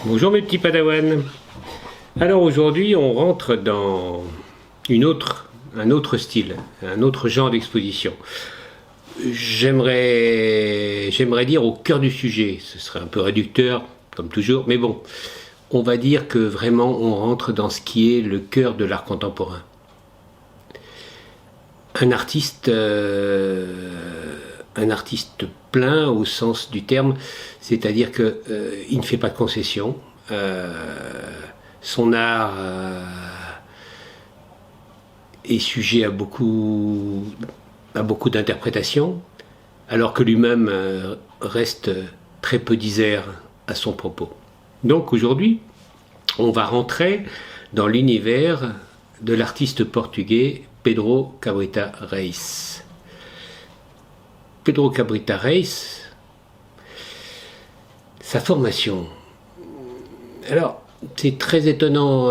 Bonjour mes petits padawans. Alors aujourd'hui on rentre dans un autre style, un autre genre d'exposition. J'aimerais dire au cœur du sujet, ce serait un peu réducteur comme toujours, mais bon, on va dire que vraiment on rentre dans ce qui est le cœur de l'art contemporain. Un artiste plein au sens du terme, c'est-à-dire que il ne fait pas de concessions. Son art est sujet à beaucoup d'interprétations, alors que lui-même reste très peu disert à son propos. Donc aujourd'hui, on va rentrer dans l'univers de l'artiste portugais Pedro Cabrita Reis. Pedro Cabrita Reis, sa formation. Alors, c'est très étonnant.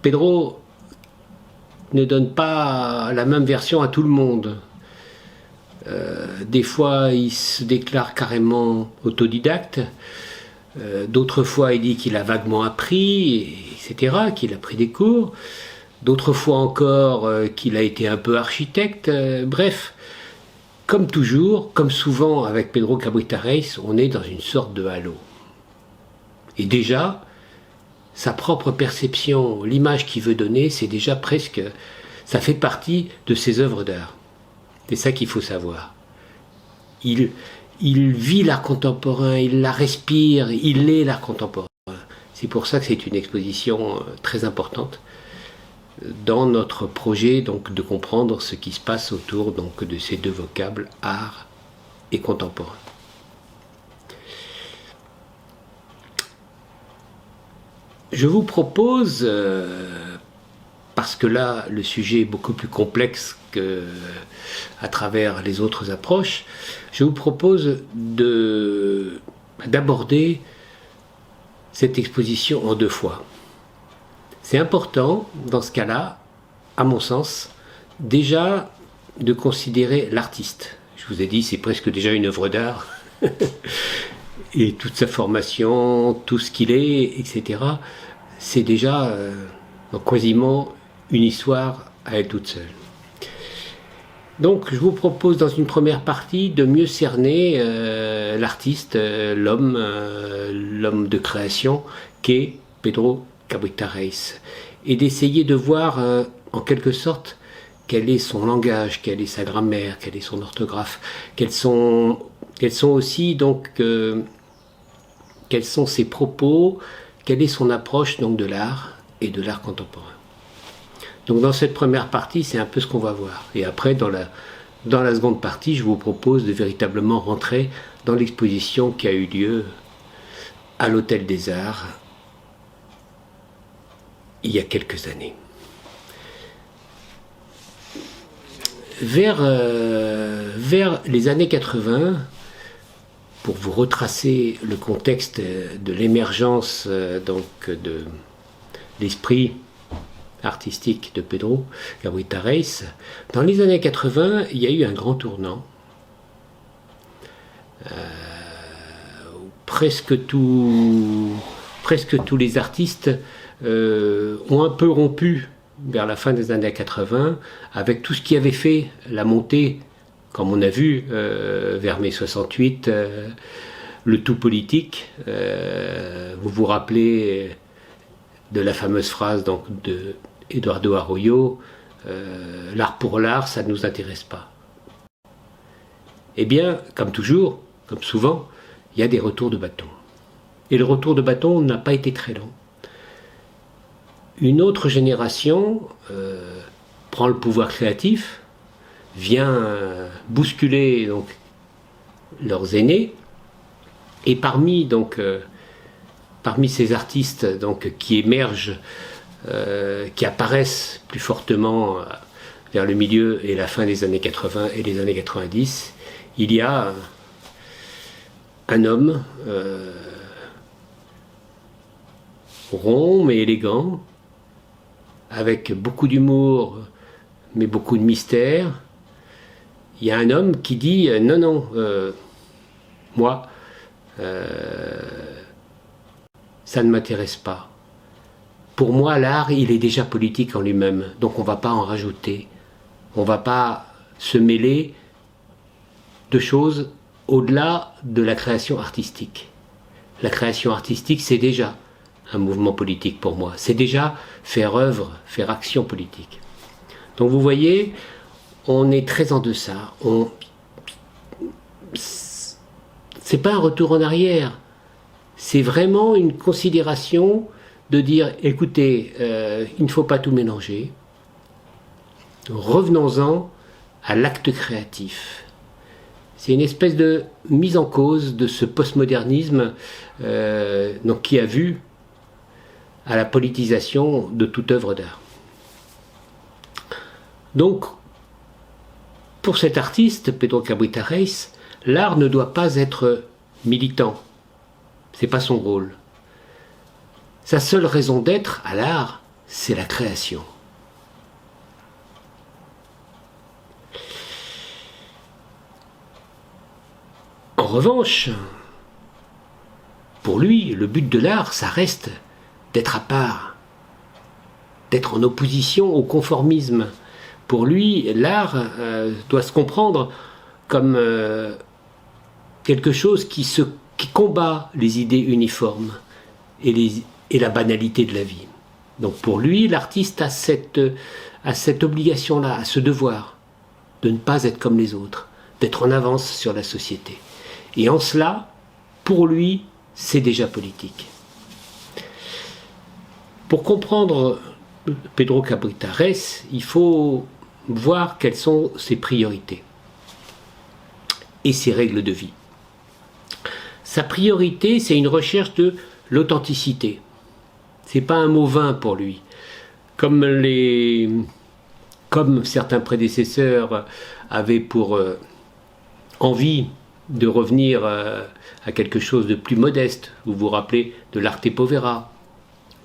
Pedro ne donne pas la même version à tout le monde. Des fois, il se déclare carrément autodidacte. D'autres fois, il dit qu'il a vaguement appris, etc., qu'il a pris des cours. D'autres fois encore, qu'il a été un peu architecte. Bref, comme toujours, comme souvent avec Pedro Cabrita Reis, on est dans une sorte de halo. Et déjà, sa propre perception, l'image qu'il veut donner, c'est déjà presque, ça fait partie de ses œuvres d'art. C'est ça qu'il faut savoir. Il vit l'art contemporain, il la respire, il est l'art contemporain. C'est pour ça que c'est une exposition très importante dans notre projet, donc, de comprendre ce qui se passe autour donc, de ces deux vocables, art et contemporain. Je vous propose, parce que là le sujet est beaucoup plus complexe qu'à travers les autres approches, je vous propose d'aborder cette exposition en deux fois. C'est important, dans ce cas-là, à mon sens, déjà de considérer l'artiste. Je vous ai dit, c'est presque déjà une œuvre d'art. Et toute sa formation, tout ce qu'il est, etc., c'est déjà quasiment une histoire à elle toute seule. Donc je vous propose dans une première partie de mieux cerner l'artiste, l'homme de création qu'est Pedro Cabrita Reis, et d'essayer de voir en quelque sorte quel est son langage, quelle est sa grammaire, quelle est son orthographe, quels sont aussi donc quels sont ses propos, quelle est son approche donc de l'art et de l'art contemporain. Donc dans cette première partie, c'est un peu ce qu'on va voir. Et après, dans la seconde partie, je vous propose de véritablement rentrer dans l'exposition qui a eu lieu à l'Hôtel des Arts il y a quelques années. Vers les années 80, pour vous retracer le contexte de l'émergence donc de l'esprit artistique de Pedro Cabrita Reis, dans les années 80, il y a eu un grand tournant. Presque tous les artistes ont un peu rompu vers la fin des années 80 avec tout ce qui avait fait la montée, comme on a vu vers mai 68, le tout politique. Vous vous rappelez de la fameuse phrase donc, de Eduardo Arroyo, l'art pour l'art, ça ne nous intéresse pas. Eh bien, comme toujours, comme souvent, il y a des retours de bâton. Et le retour de bâton n'a pas été très long. Une autre génération prend le pouvoir créatif, vient bousculer donc, leurs aînés, et parmi ces artistes donc, qui émergent, qui apparaissent plus fortement vers le milieu et la fin des années 80 et les années 90, il y a un homme rond mais élégant, avec beaucoup d'humour mais beaucoup de mystère. Il y a un homme qui dit non, moi ça ne m'intéresse pas. Pour moi, l'art, il est déjà politique en lui-même, donc on ne va pas en rajouter. On ne va pas se mêler de choses au-delà de la création artistique. La création artistique, c'est déjà un mouvement politique pour moi. C'est déjà faire œuvre, faire action politique. Donc vous voyez, on est très en deçà. C'est pas un retour en arrière. C'est vraiment une considération de dire, écoutez, il ne faut pas tout mélanger. Revenons-en à l'acte créatif. C'est une espèce de mise en cause de ce postmodernisme qui a vu à la politisation de toute œuvre d'art. Donc, pour cet artiste, Pedro Cabrita Reis, l'art ne doit pas être militant. C'est pas son rôle. Sa seule raison d'être à l'art, c'est la création. En revanche, pour lui, le but de l'art, ça reste d'être à part, d'être en opposition au conformisme. Pour lui, l'art doit se comprendre comme quelque chose qui combat les idées uniformes et la banalité de la vie. Donc pour lui, l'artiste a cette obligation-là, a ce devoir de ne pas être comme les autres, d'être en avance sur la société. Et en cela, pour lui, c'est déjà politique. Pour comprendre Pedro Cabrita Reis, il faut voir quelles sont ses priorités et ses règles de vie. Sa priorité, c'est une recherche de l'authenticité. C'est pas un mot vain pour lui. Comme certains prédécesseurs avaient pour envie de revenir à quelque chose de plus modeste. Vous vous rappelez de l'Arte Povera,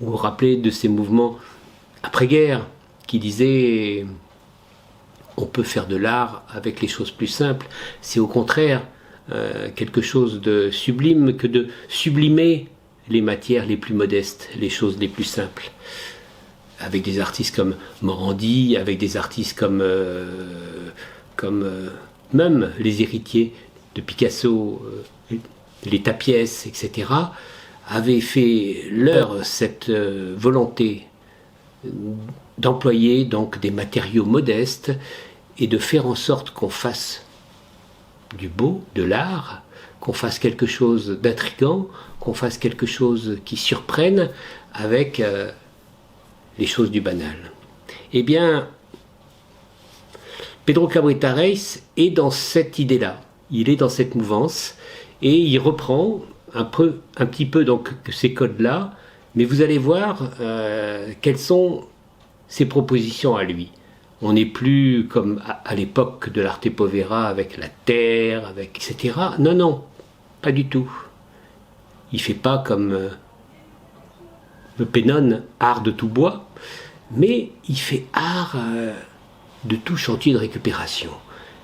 vous vous rappelez de ces mouvements après-guerre qui disaient on peut faire de l'art avec les choses plus simples. C'est au contraire quelque chose de sublime que de sublimer les matières les plus modestes, les choses les plus simples. Avec des artistes comme Morandi, avec des artistes comme même les héritiers de Picasso, les Tapiès, etc., avaient fait leur cette volonté d'employer donc des matériaux modestes et de faire en sorte qu'on fasse du beau, de l'art, qu'on fasse quelque chose d'intrigant, qu'on fasse quelque chose qui surprenne avec les choses du banal. Eh bien, Pedro Cabrita Reis est dans cette idée-là, il est dans cette mouvance et il reprend un petit peu donc ces codes-là, mais vous allez voir quelles sont ses propositions à lui. On n'est plus comme à l'époque de l'Arte Povera avec la terre, avec etc. Non, pas du tout. Il fait pas comme le Pénon, art de tout bois, mais il fait art de tout chantier de récupération.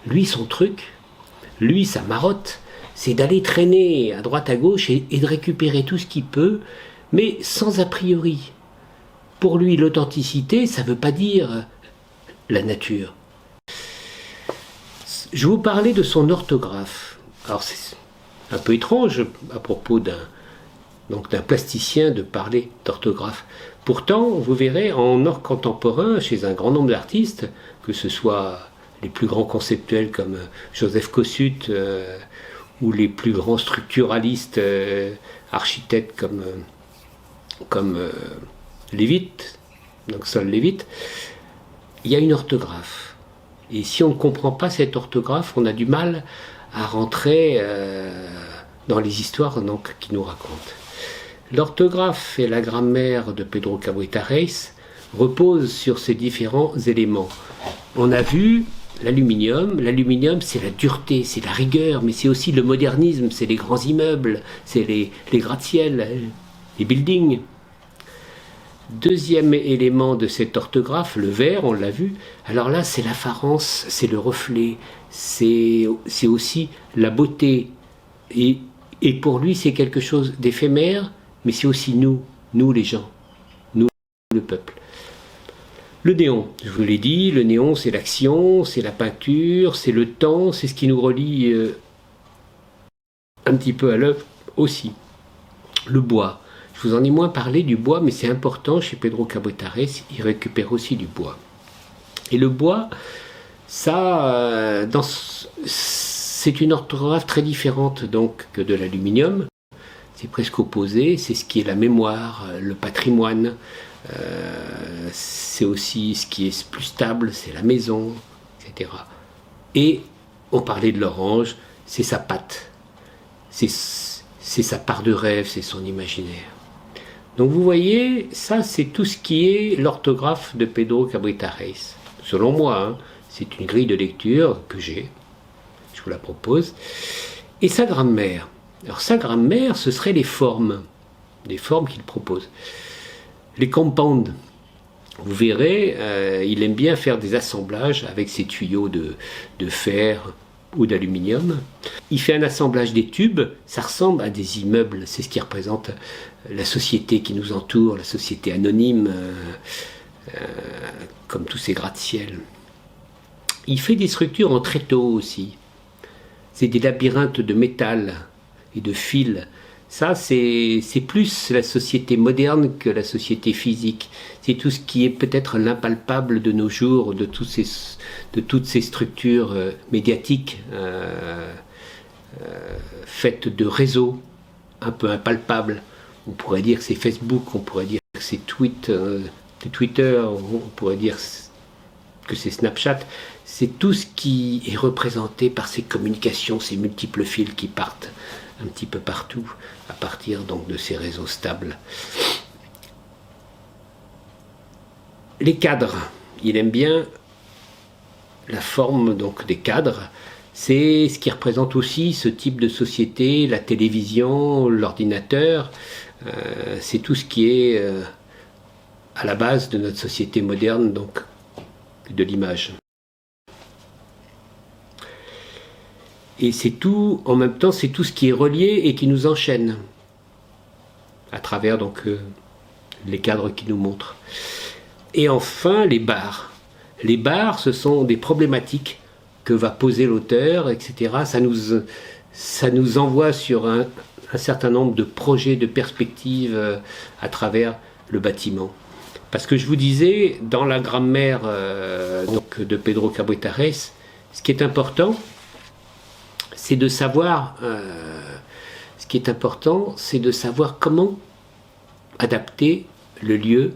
Lui, son truc, lui, sa marotte, c'est d'aller traîner à droite à gauche et de récupérer tout ce qu'il peut, mais sans a priori. Pour lui, l'authenticité, ça ne veut pas dire la nature. Je vais vous parler de son orthographe. Alors c'est un peu étrange à propos d'un plasticien de parler d'orthographe. Pourtant, vous verrez, en art contemporain, chez un grand nombre d'artistes, que ce soit les plus grands conceptuels comme Joseph Kossut, ou les plus grands structuralistes, architectes comme Lévite, donc Sol Lévite, il y a une orthographe. Et si on ne comprend pas cette orthographe, on a du mal à rentrer dans les histoires donc, qui nous racontent. L'orthographe et la grammaire de Pedro Cabrita Reis reposent sur ces différents éléments. On a vu l'aluminium c'est la dureté, c'est la rigueur, mais c'est aussi le modernisme, c'est les grands immeubles, c'est les gratte-ciel, les buildings. Deuxième élément de cette orthographe, le verre, on l'a vu. Alors là, c'est l'apparence, c'est le reflet, c'est aussi la beauté. Et pour lui, c'est quelque chose d'éphémère, mais c'est aussi nous les gens, nous le peuple. Le néon, je vous l'ai dit, le néon c'est l'action, c'est la peinture, c'est le temps, c'est ce qui nous relie un petit peu à l'œuvre aussi. Le bois, je vous en ai moins parlé du bois, mais c'est important chez Pedro Cabritares, il récupère aussi du bois. Et le bois, ça, c'est une orthographe très différente donc que de l'aluminium. C'est presque opposé, c'est ce qui est la mémoire, le patrimoine, c'est aussi ce qui est plus stable, c'est la maison, etc. Et on parlait de l'orange, c'est sa patte, c'est sa part de rêve, c'est son imaginaire. Donc vous voyez, ça c'est tout ce qui est l'orthographe de Pedro Cabritares. Selon moi, hein, c'est une grille de lecture que j'ai, je vous la propose. Et sa grammaire. Alors sa grammaire, ce seraient les formes qu'il propose. Les compounds, vous verrez, il aime bien faire des assemblages avec ses tuyaux de fer ou d'aluminium. Il fait un assemblage des tubes, ça ressemble à des immeubles, c'est ce qui représente la société qui nous entoure, la société anonyme, comme tous ces gratte-ciel. Il fait des structures en tréteaux aussi. C'est des labyrinthes de métal et de fils. Ça, c'est plus la société moderne que la société physique. C'est tout ce qui est peut-être l'impalpable de nos jours, de toutes ces structures médiatiques faites de réseaux un peu impalpables. On pourrait dire que c'est Facebook, on pourrait dire que c'est Twitter, on pourrait dire que c'est Snapchat. C'est tout ce qui est représenté par ces communications, ces multiples fils qui partent un petit peu partout, à partir donc de ces réseaux stables. Les cadres, il aime bien la forme donc des cadres. C'est ce qui représente aussi ce type de société, la télévision, l'ordinateur. C'est tout ce qui est à la base de notre société moderne, donc de l'image. Et c'est tout, en même temps, c'est tout ce qui est relié et qui nous enchaîne à travers donc les cadres qui nous montrent. Et enfin, les barres. Les barres, ce sont des problématiques que va poser l'auteur, etc. Ça nous envoie sur un certain nombre de projets, de perspectives à travers le bâtiment. Parce que je vous disais, dans la grammaire donc de Pedro Cabritares, ce qui est important, c'est de savoir comment adapter le lieu,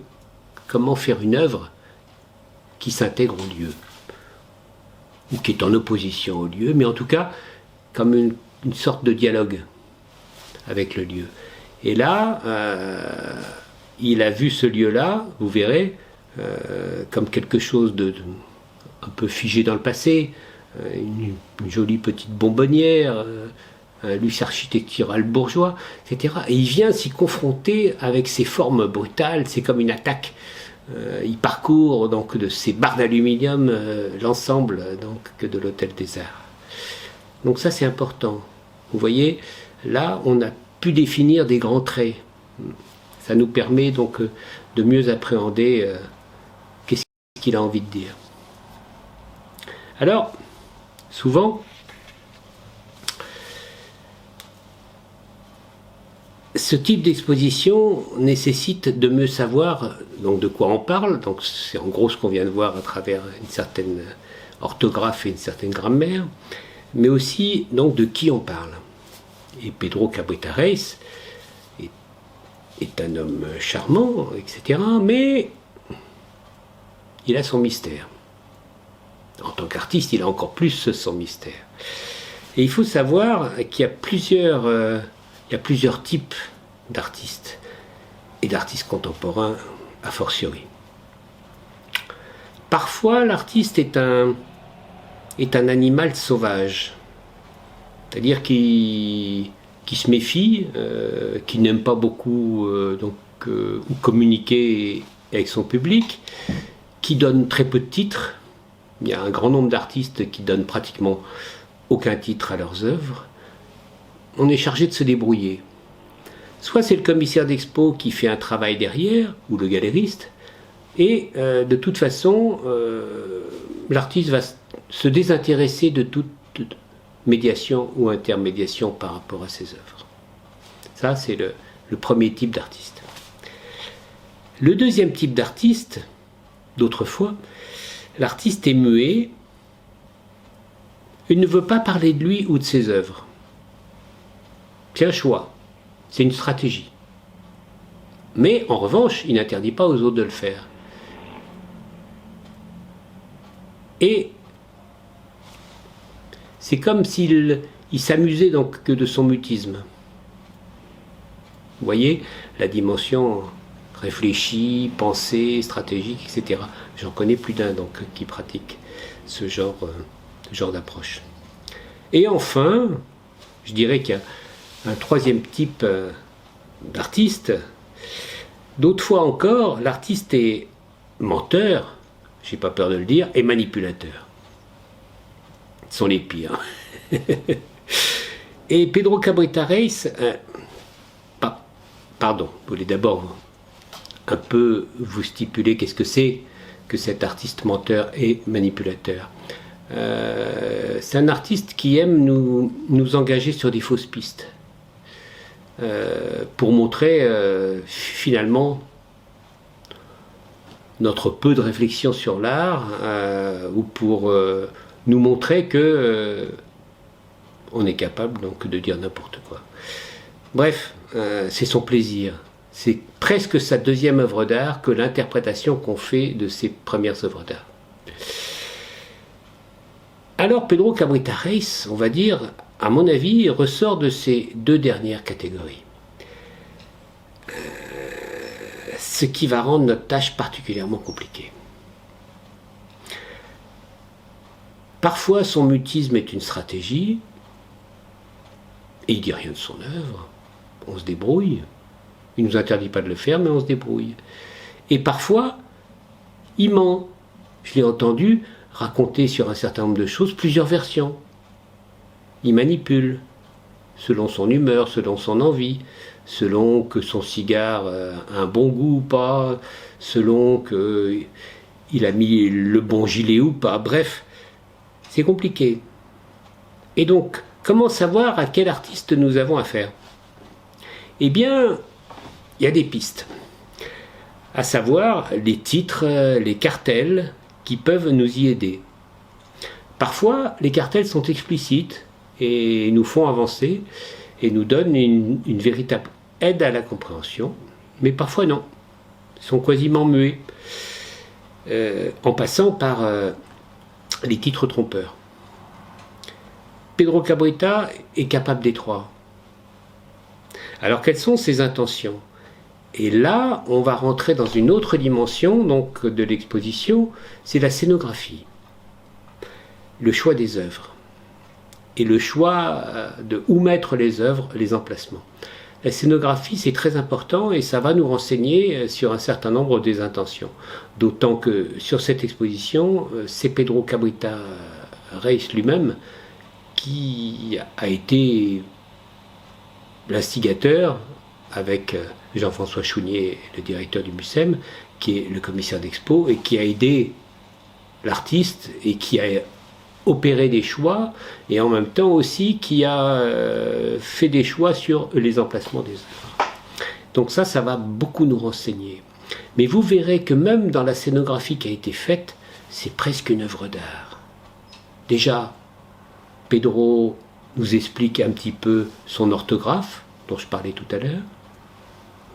comment faire une œuvre qui s'intègre au lieu, ou qui est en opposition au lieu, mais en tout cas comme une sorte de dialogue avec le lieu. Et là, il a vu ce lieu-là, vous verrez, comme quelque chose de un peu figé dans le passé, une jolie petite bonbonnière, un luxe architectural bourgeois, etc. Et il vient s'y confronter avec ces formes brutales, c'est comme une attaque. Il parcourt donc de ces barres d'aluminium l'ensemble donc de l'Hôtel des Arts. Donc ça c'est important. Vous voyez, là on a pu définir des grands traits. Ça nous permet donc de mieux appréhender qu'est-ce qu'il a envie de dire. Alors, souvent, ce type d'exposition nécessite de mieux savoir donc de quoi on parle. Donc c'est en gros ce qu'on vient de voir à travers une certaine orthographe et une certaine grammaire, mais aussi donc de qui on parle. Et Pedro Cabritares est un homme charmant, etc. Mais il a son mystère. En tant qu'artiste, il a encore plus son mystère. Et il faut savoir qu'il y a plusieurs types d'artistes, et d'artistes contemporains a fortiori. Parfois, l'artiste est un animal sauvage, c'est-à-dire qui se méfie, qui n'aime pas beaucoup communiquer avec son public, qui donne très peu de titres. Il y a un grand nombre d'artistes qui donnent pratiquement aucun titre à leurs œuvres. On est chargé de se débrouiller. soit c'est le commissaire d'expo qui fait un travail derrière, ou le galériste, et de toute façon, l'artiste va se désintéresser de toute médiation ou intermédiation par rapport à ses œuvres. Ça, c'est le premier type d'artiste. Le deuxième type d'artiste, d'autrefois, l'artiste est muet, il ne veut pas parler de lui ou de ses œuvres. C'est un choix, c'est une stratégie. Mais en revanche, il n'interdit pas aux autres de le faire. Et c'est comme s'il s'amusait donc que de son mutisme. Vous voyez, la dimension réfléchie, pensée, stratégique, etc. J'en connais plus d'un donc qui pratique ce genre d'approche. Et enfin, je dirais qu'il y a un troisième type d'artiste. D'autres fois encore, l'artiste est menteur, j'ai pas peur de le dire, et manipulateur. Ce sont les pires. Et Pedro Cabrita Reis, pardon, vous voulez d'abord un peu vous stipuler qu'est-ce que c'est que cet artiste menteur et manipulateur. C'est un artiste qui aime nous engager sur des fausses pistes pour montrer finalement notre peu de réflexion sur l'art ou pour nous montrer que on est capable donc de dire n'importe quoi. Bref, c'est son plaisir. C'est presque sa deuxième œuvre d'art que l'interprétation qu'on fait de ses premières œuvres d'art. Alors Pedro Cabrita Reis, on va dire, à mon avis, ressort de ces deux dernières catégories. Ce qui va rendre notre tâche particulièrement compliquée. Parfois, son mutisme est une stratégie, et il ne dit rien de son œuvre. On se débrouille. Il ne nous interdit pas de le faire, mais on se débrouille. Et parfois, il ment. Je l'ai entendu raconter sur un certain nombre de choses plusieurs versions. Il manipule, selon son humeur, selon son envie, selon que son cigare a un bon goût ou pas, selon qu'il a mis le bon gilet ou pas. Bref, c'est compliqué. Et donc, comment savoir à quel artiste nous avons affaire ? Eh bien, il y a des pistes. À savoir les titres, les cartels qui peuvent nous y aider. Parfois, les cartels sont explicites et nous font avancer et nous donnent une véritable aide à la compréhension, mais parfois non. Ils sont quasiment muets, en passant par les titres trompeurs. Pedro Cabrita est capable des trois. Alors quelles sont ses intentions ? Et là, on va rentrer dans une autre dimension donc, de l'exposition, c'est la scénographie. Le choix des œuvres. Et le choix de où mettre les œuvres, les emplacements. La scénographie, c'est très important et ça va nous renseigner sur un certain nombre des intentions. D'autant que sur cette exposition, c'est Pedro Cabrita Reis lui-même qui a été l'instigateur avec Jean-François Chounier, le directeur du MUSEM, qui est le commissaire d'expo et qui a aidé l'artiste et qui a opéré des choix et en même temps aussi qui a fait des choix sur les emplacements des œuvres. Donc ça va beaucoup nous renseigner. Mais vous verrez que même dans la scénographie qui a été faite, c'est presque une œuvre d'art. Déjà, Pedro nous explique un petit peu son orthographe, dont je parlais tout à l'heure.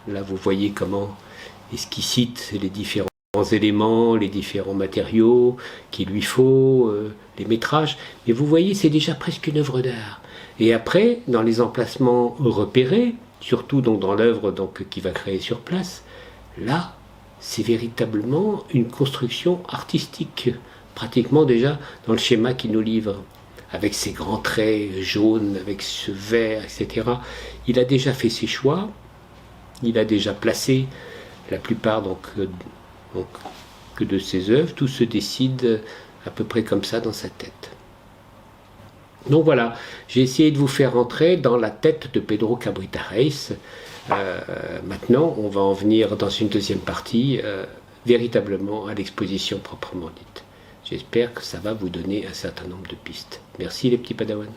Là, vous voyez comment est-ce qu'il cite les différents éléments, les différents matériaux qu'il lui faut, les métrages. Mais vous voyez, c'est déjà presque une œuvre d'art. Et après, dans les emplacements repérés, surtout donc dans l'œuvre qu'il va créer sur place, là, c'est véritablement une construction artistique, pratiquement déjà dans le schéma qu'il nous livre, avec ses grands traits jaunes, avec ce vert, etc. Il a déjà fait ses choix, il a déjà placé la plupart que de ses œuvres, tout se décide à peu près comme ça dans sa tête. Donc voilà, j'ai essayé de vous faire entrer dans la tête de Pedro Cabrita Reis. Maintenant, on va en venir dans une deuxième partie, véritablement à l'exposition proprement dite. J'espère que ça va vous donner un certain nombre de pistes. Merci les petits padawans.